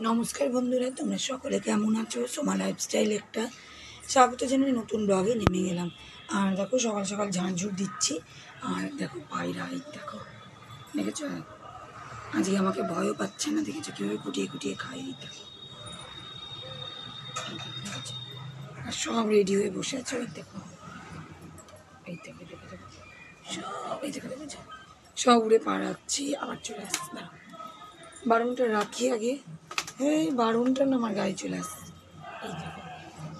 নমস্কার বন্ধুরা, তোমরা সকলে কেমন আছো? সোমা লাইফস্টাইল একটা স্বাগত জানিয়ে নতুন ব্লগে নেমে গেলাম। আর দেখো সকাল সকাল ঝাড়ঝুড় দিচ্ছি। আর দেখো পায়রা, এই দেখো দেখেছো, আজকে আমাকে ভয়ও পাচ্ছে না। দেখেছো কীভাবে কুটিয়ে কুটিয়ে খাই। দেখো আর সব রেডি হয়ে বসে আছে। ওই দেখো, এই দেখো দেখো দেখো সব, এই দেখো দেখেছো সব উড়ে পাড়াচ্ছি। আবার চলে আসছে না, বারণটা রাখি আগে। এই বারণটা না আমার গায়ে চলে আসছে। এই দেখো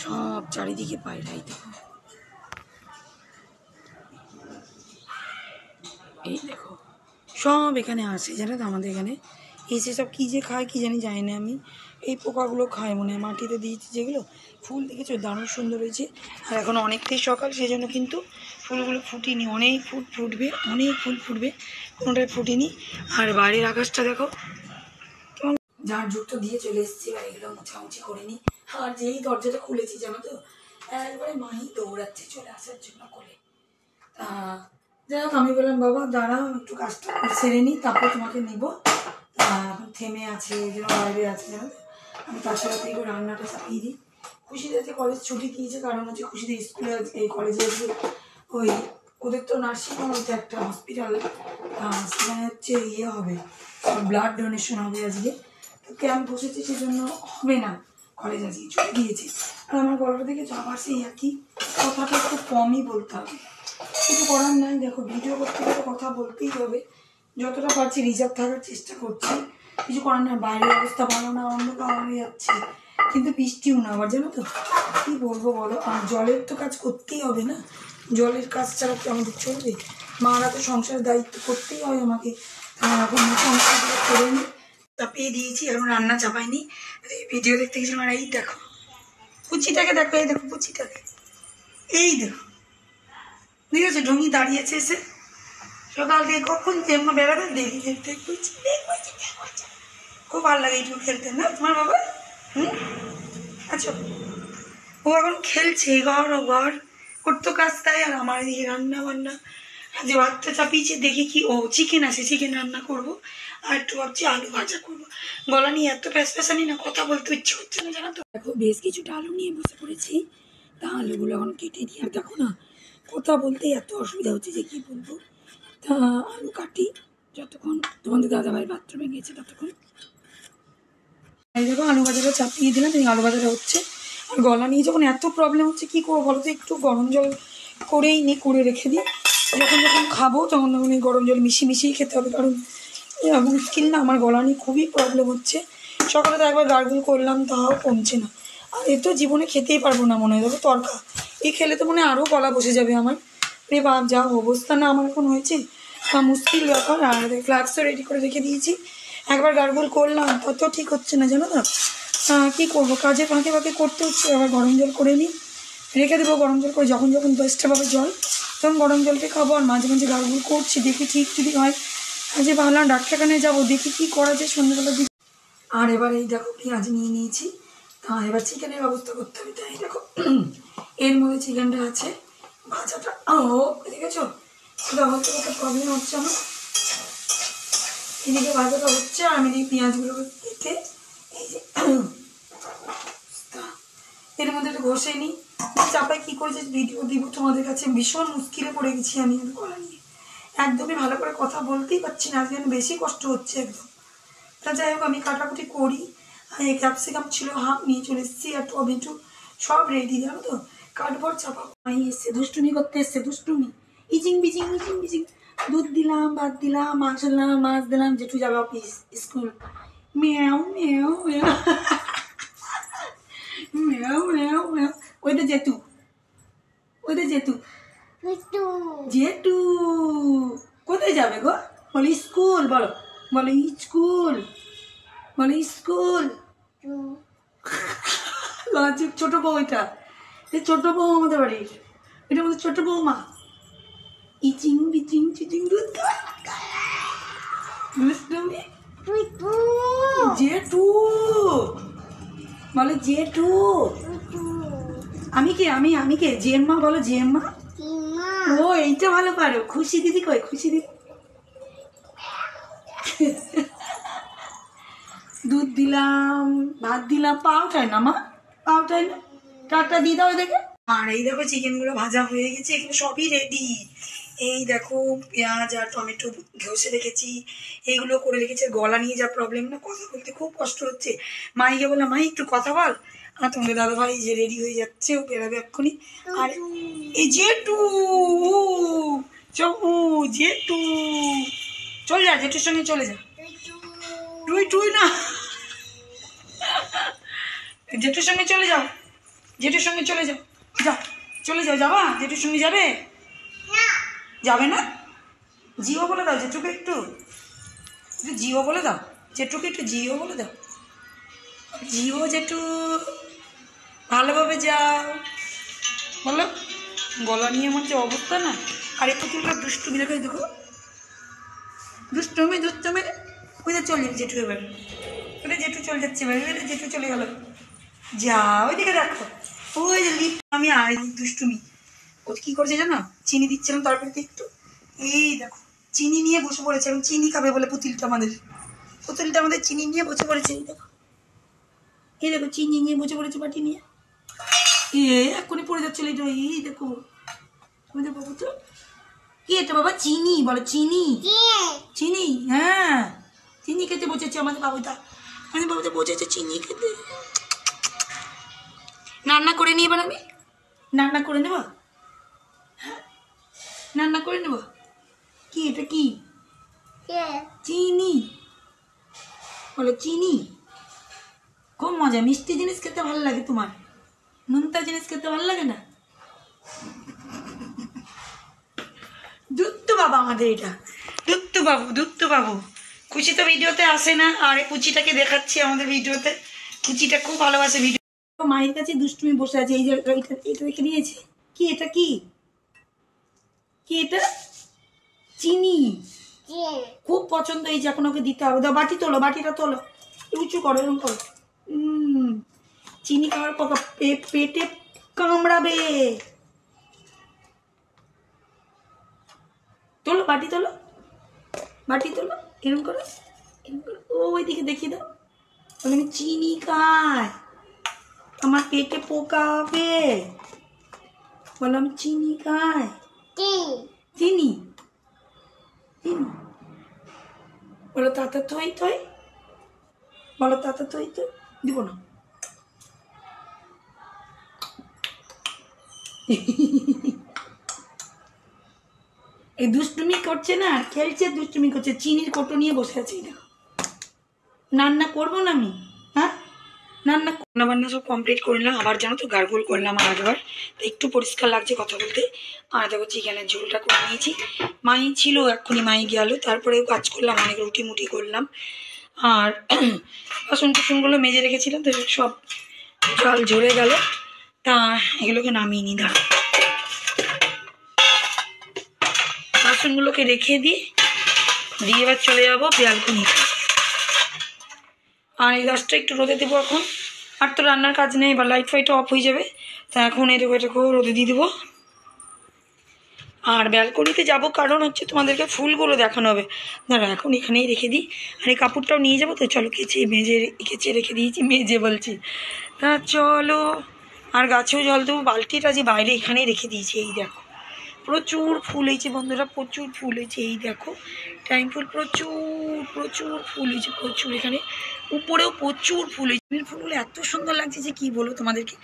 সব চারিদিকে পায়রা, এই দেখো, এই দেখো সব এখানে আসে। জানো তো আমাদের এখানে এসে সব কী যে খায় কি জানি না আমি। এই পোকাগুলো খায় মনে হয়, মাটিতে দিয়েছি যেগুলো। ফুল দেখেছো দারুণ সুন্দর হয়েছে। আর এখন অনেকটাই সকাল, সেই জন্য কিন্তু ফুলগুলো ফুটিনি। অনেক ফুল ফুটবে, অনেক ফুল ফুটবে, কোনোটাই ফুটিনি। আর বাইরের আকাশটা দেখো কেমন। ঝাড়ঝুড়টা দিয়ে চলে এসেছি, বাড়িগুলো মোছামুছি করে নিই। আর যেই দরজাটা খুলেছি জানো তো, একবারে মাহি দৌড়াচ্ছে চলে আসার জন্য কোলে। তা যাই হোক, আমি বললাম বাবা দাঁড়াও একটু কাজটা সেরে নিই, তারপর তোমাকে নিবো। এখন থেমে আছে, যেন বাইরে আছে জানো তো। আমি তার সাথে একটু রান্নাটা চাপিয়ে দিই। খুশিদের আজকে কলেজ ছুটি দিয়েছে, কারণ হচ্ছে খুশিদের স্কুলে এই কলেজে আজকে ওই ওদের তো নার্সিংহোম হচ্ছে একটা হসপিটাল, সেখানে হচ্ছে ইয়ে হবে, ব্লাড ডোনেশন হবে আজকে। তো ক্যাম্প বসেছে, সেজন্য হবে না কলেজ, আজকে ছুটি দিয়েছে। আর আমার গলাটা থেকে আবার সেই একই কথাটা একটু কমই বলতে হবে। কিছু করার নাই, দেখো ভিডিও করতে গেলে কথা বলতেই হবে। যতটা পারছি রিজার্ভ থাকার চেষ্টা করছি, কিছু করার না। বাইরের অবস্থা ভালো না, অন্ধকার হয়ে যাচ্ছে, কিন্তু বৃষ্টিও না আবার, জানো তো কী বলবো বলো। আর জলের তো কাজ করতেই হবে না, জলের কাজ ছাড়া তো আমাদের চলবে। মারা তো সংসারের দায়িত্ব করতেই হয় আমাকে। এখন সংসারগুলো করে নিই, চাপিয়ে দিয়েছি, এখন রান্না চাপাইনি। এই ভিডিও দেখতে গেছিলাম। আর এই দেখো পুচিটাকে দেখো, এই দেখো পুচিটাকে, এই দেখো ঠিক আছে, ঢুঙি দাঁড়িয়েছে এসে। সকাল থেকে কখন জেম্মা বেড়াবে দেখি, দেখতে খুব ভালো লাগে এইটুকু খেলতে না তোমার বাবা? আচ্ছা, ও এখন খেলছে ঘর ও ঘর, ওর তো কাজ তাই। আর আমার এদিকে রান্না বান্না, যে ভাতটা চাপিয়েছে দেখি কি, ও চিকেন আছে, চিকেন রান্না করব। আর একটু ভাবছি আলু ভাজা করবো। গলা নিয়ে এত প্যাসপ্যাসানি না, কথা বলতে ইচ্ছে হচ্ছে না জানো তো। দেখো বেশ কিছুটা আলু নিয়ে বসে পড়েছি, তা আলুগুলো এখন কেটে দিই। আর দেখো না, কথা বলতে এত অসুবিধা হচ্ছে যে কি বলবো। তা আলু কাটি, যতক্ষণ তোমাদের দাদাভাই বাথরুমে গিয়েছে ততক্ষণ। এই দেখো আলু ভাজাটা চাপিয়ে দিলাম, এই আলু ভাজাটা হচ্ছে। আর গলা নিয়ে যখন এত প্রবলেম হচ্ছে কী করবো বলো তো, একটু গরম জল করেই নিই, করে রেখে দিই। যখন যখন খাবো তখন তখন এই গরম জল মিশিয়েই খেতে হবে, কারণ মুশকিল না, আমার গলা নিয়ে খুবই প্রবলেম হচ্ছে। সকালে তো একবার গার্গল করলাম, তাও কমছে না। আর এ তো জীবনে খেতেই পারবো না মনে হয়, দেখো তরকা এই খেলে তো মনে হয় আরও গলা বসে যাবে আমার। রে বাপ, যা অবস্থা না আমার এখন হয়েছে, তা মুশকিল ব্যাপার। আর ফ্লাক্সও রেডি করে রেখে দিয়েছি, একবার গার্গল করলাম তত ঠিক হচ্ছে না জানো তো। কী করবো, কাজে ফাঁকে ফাঁকে করতে হচ্ছে। আবার গরম জল করে নিই, রেখে দেবো গরম জল করে। যখন যখন দশটা পাবে জল, তখন গরম জলকে খাবো। আর মাঝে মাঝে গার্গল করছি, দেখি ঠিক যদি হয়। আজকে ভাবলাম ডাক্তারখানায় যাবো, দেখি কী করা যায় সন্ধ্যাবেলার দিকে। আর এবার এই দেখো পেঁয়াজ নিয়ে নিয়েছি, তা এবার চিকেনের ব্যবস্থা করতে হবে। তাই দেখো এর মধ্যে চিকেনটা আছে, ভাজাটা ও দেখেছো, সেটা হচ্ছে একটা প্রবলেম হচ্ছে আমার। এদিকে ভাজাটা হচ্ছে, আর আমি এদিকে পেঁয়াজগুলোকে কেটে এই যে এর মধ্যে একটু ঘষে নিই। চাপায় কী করেছে ভিডিও দিব তোমাদের কাছে, ভীষণ মুশকিলে পড়ে গেছি আমি আর গলা নিয়ে। একদমই ভালো করে কথা বলতেই পারছি না, আজকে বেশি কষ্ট হচ্ছে একদম। তা যাই হোক, আমি কাটাকুটি করি। এই ক্যাপসিকাম ছিল হাফ, নিয়ে চলে এসেছি। আর টমেটো সব রেডি, জানো তো কাঠবর চাপা। মাই এসছে দুষ্টুমি করতে, এসছে দুষ্টুমি, ইচিং বিচিং ইচিং বিচিং। দুধ দিলাম, ভাত দিলাম, মাংস দিলাম, মাছ দিলাম। যেটু যাবে অফিস স্কুল, মেয়াও মেয়াও মেয়াও মেয়াও মেয়াও মেয়াও। ওইটা জেতু, ওইটা জেতু, জেটু কোথায় যাবে গো? বলো স্কুল, বলো বলো স্কুল, বলো স্কুল। লজিক ছোট বউ, এটা ছোট বউ আমাদের বাড়ির, এটা আমাদের ছোট বউমা। ইচিং বিচিং চিচিং দুধ জেঠু, বলো জেঠু। আমি কে, আমি কে, জেম্মা বলো, জেম্মা। ও এইটা ভালো পারো। খুশি দিদি কই, খুশি দিদি দুধ দিলাম, ভাত দিলাম, পা ওঠায় না মা, পা ওঠায় না, টাটা দিয়ে দাও দেখে। আর এই দেখো চিকেনগুলো ভাজা হয়ে গেছে, এখানে সবই রেডি। এই দেখো পেঁয়াজ আর টমেটো ঘষে রেখেছি, এইগুলো করে রেখেছি। গলা নিয়ে যা প্রবলেম না, কথা বলতে খুব কষ্ট হচ্ছে। মাইকে বললাম মাই একটু কথা বল, আর তোমাদের দাদাভাই যে রেডি হয়ে যাচ্ছে, ও বেরোবে এক্ষুনি। আর এই জেঠু, জেঠু চলে যা, জেঠুর সঙ্গে চলে যা। টুই টুই না, জেঠুর সঙ্গে চলে যাও, জেঠুর সঙ্গে চলে যাও, যাও চলে যাও। যাবা জেঠুর সঙ্গে যাবে? যাবে না? জিও বলে দাও জেঠুকে, একটু জিও বলে দাও জেঠুকে, একটু জিও বলে দাও। জিও জেঠু, ভালোভাবে যাও বলো। গলা নিয়ে আমার যে অবস্থা না। আর একটু তুলটা দুষ্টুমি দেখে, দেখো দুষ্টুমি দুষ্টুমি। ওই যে চলে যাবে জেঠু, এবার ওটা জেঠু চলে যাচ্ছে, এবার জেঠু চলে গেল। যা ওইদিকে দেখো, ওই যে লিফট, আমি আই দুষ্টুমি। ও কী করছে জানো, চিনি দিচ্ছিলাম তারপরে একটু, এই দেখো চিনি নিয়ে বসে পড়েছে, এবং চিনি খাবে বলে পুতুলটা আমাদের চিনি নিয়ে বসে পড়েছে। এই দেখো, এই দেখো চিনি নিয়ে বসে পড়েছে বাটি নিয়ে। এক্ষুনি পড়ে যাচ্ছিল এটা। এই দেখো বাবু, তো কি এটা বাবা? চিনি বলো, চিনি চিনি, হ্যাঁ চিনি খেতে বসেছে আমাদের বাবুটা বসেছে চিনি খেতে। রান্না করে নিই এবার, আমি রান্না করে নেব, হ্যাঁ রান্না করে নেব। কি এটা, কি চিনি বলো, চিনি। খুব মজা, মিষ্টি জিনিস খেতে ভালো লাগে তোমার, নুনতা জিনিস খেতে ভালো লাগে না? দুত্তু বাবা আমাদের, এটা দুত্তু বাবু। কুচি তো ভিডিওতে আসে না, আর এই কুচিটাকে দেখাচ্ছি আমাদের ভিডিওতে। কুচিটা খুব ভালোবাসে ভিডিও। মায়ের কাছে দুষ্টুমি বসে আছে। এই যে এটা দেখে নিয়েছে। কি এটা, কি এটা? চিনি, খুব পছন্দ। এই যে এখন ওকে দিতে হবে। দাও বাটি তোলো, বাটিটা তোলো, উঁচু করো, এরকম করো। চিনি খাওয়ার পকা পেটে কামড়াবে। তোলো বাটি, তোলো বাটি, তোলো এরকম করো, এরকম করো। ওইদিকে দেখিয়ে দাও, আমি চিনি খাই, আমার পেটে পোকা হবে। বললাম চিনি খাই, চিনি চিনি। বলো তাতা থই থই, বলো তাতা থই থই। দিব না। এই দুষ্টুমি করছে না, খেলছে, দুষ্টুমি করছে, চিনির কোটো নিয়ে বসে আছে। দেখো রান্না করবো না আমি, হ্যাঁ রান্না সব কমপ্লিট করে নিলাম। আবার জানো তো গার্গল করলাম আর একবার, তো একটু পরিষ্কার লাগছে কথা বলতে। আর দেখো চিকেনের ঝোলটা করে নিয়েছি। মাই ছিল, এক্ষুনি মাই গেল, তারপরেও কাজ করলাম, অনেক রুটি মুটি করলাম। আর বাসন টুসনগুলো মেজে রেখেছিলাম, তো সব জল ঝরে গেল, তা এগুলোকে নামিয়ে নিই। দাঁড়া, বাসনগুলোকে রেখে দিয়ে এবার চলে যাবো ব্যালকনিতে। আর এই গাছটা একটু রোদে দেবো এখন। আর তো রান্নার কাজ নেই, বা লাইট ফাইটও অফ হয়ে যাবে, তা এখন এটাকেও রোদে দিয়ে দেবো। আর ব্যালকনিতে যাব কারণ হচ্ছে তোমাদেরকে ফুলগুলো দেখানো হবে। দাঁড়া এখন এখানেই রেখে দিই। আর এই কাপড়টাও নিয়ে যাবো, তো চলো কেচে রেখে দিয়েছি, মেজে বলছি। তা চলো, আর গাছেও জল দেবো। বালতিটা যে বাইরে এখানেই রেখে দিয়েছি। এই দেখো প্রচুর ফুল হয়েছে বন্ধুরা, প্রচুর ফুল হয়েছে। এই দেখো টাইম ফুল, প্রচুর ফুল হয়েছে, প্রচুর। এখানে উপরেও প্রচুর ফুল হয়েছে। ফুলগুলো এত সুন্দর লাগছে যে কী বলো তোমাদেরকে।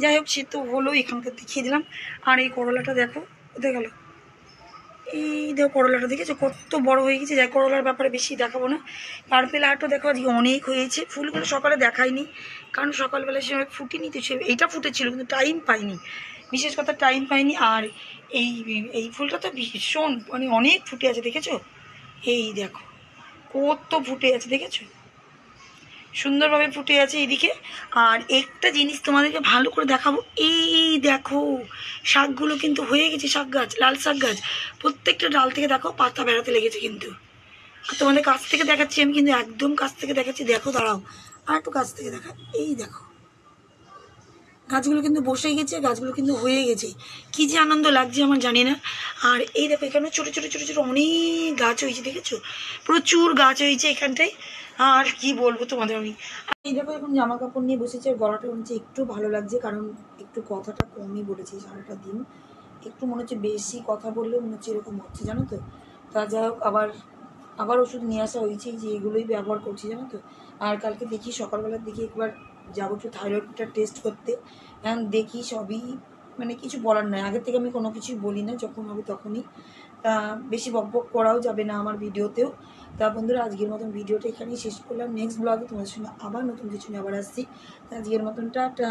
যাই হোক, সে তো হলো, এখানকার দেখিয়ে দিলাম। আর এই করলাটা দেখো, কোথায় গেল? এই দেখো করলাটা, দেখেছো কত বড় হয়ে গেছে। যাই, করলার ব্যাপারে বেশি দেখাবো না। পার্পেল হার্টও দেখো আজকে অনেক হয়েছে। ফুলগুলো সকালে দেখায়নি, কারণ সকালবেলা সে ফুটিনি, তো সে এইটা ফুটেছিল, কিন্তু টাইম পাইনি, বিশেষ কথা টাইম পাইনি। আর এই ফুলটা তো ভীষণ মানে অনেক ফুটে আছে, দেখেছো? এই দেখো কত ফুটে আছে, দেখেছো? সুন্দরভাবে ফুটে আছে এইদিকে। আর একটা জিনিস তোমাদেরকে ভালো করে দেখাবো, এই দেখো শাকগুলো কিন্তু হয়ে গেছে। শাক গাছ, লাল শাক গাছ, প্রত্যেকটা ডাল থেকে দেখো পাতা বেড়াতে লেগেছে কিন্তু। আর তোমাদের কাছ থেকে দেখাচ্ছি আমি, কিন্তু একদম কাছ থেকে দেখাচ্ছি। দেখো দাঁড়াও, আর একটু কাছ থেকে দেখা। এই দেখো গাছগুলো কিন্তু বসে গেছে, গাছগুলো কিন্তু হয়ে গেছে। কী যে আনন্দ লাগছে আমার, জানি না। আর এই দেখো এখানে ছোটো ছোটো ছোটো ছোটো অনেক গাছ হয়েছে, দেখেছো? প্রচুর গাছ হয়েছে এখানটায়। আর কি বলবো তোমাদের আমি। এই দেখো এখন জামা কাপড় নিয়ে বসেছি, আর গলাটা মনে হচ্ছে একটু ভালো লাগছে, কারণ একটু কথাটা কমই বলেছি সারাটা দিন। একটু মনে হচ্ছে বেশি কথা বললেও মনে হচ্ছে এরকম হচ্ছে, জানো তো। তা যাই হোক, আবার ওষুধ নিয়ে আসা হয়েছে, যে এগুলোই ব্যবহার করছি, জানো তো। আর কালকে দেখি সকালবেলার দিকে একবার যাবো একটু থাইরয়েডটা টেস্ট করতে। এখন দেখি সবই, মানে কিছু বলার নয়, আগের থেকে আমি কোনো কিছুই বলি না, যখন হবে তখনই। তা বেশি বকবক করাও যাবে না আমার ভিডিওতেও। তা বন্ধুরা, আজকের মতন ভিডিওটা এখানেই শেষ করলাম। নেক্সট ব্লগে তোমাদের সঙ্গে আবার নতুন কিছু নিয়ে আবার আসছি। আজকের মতন টাটা।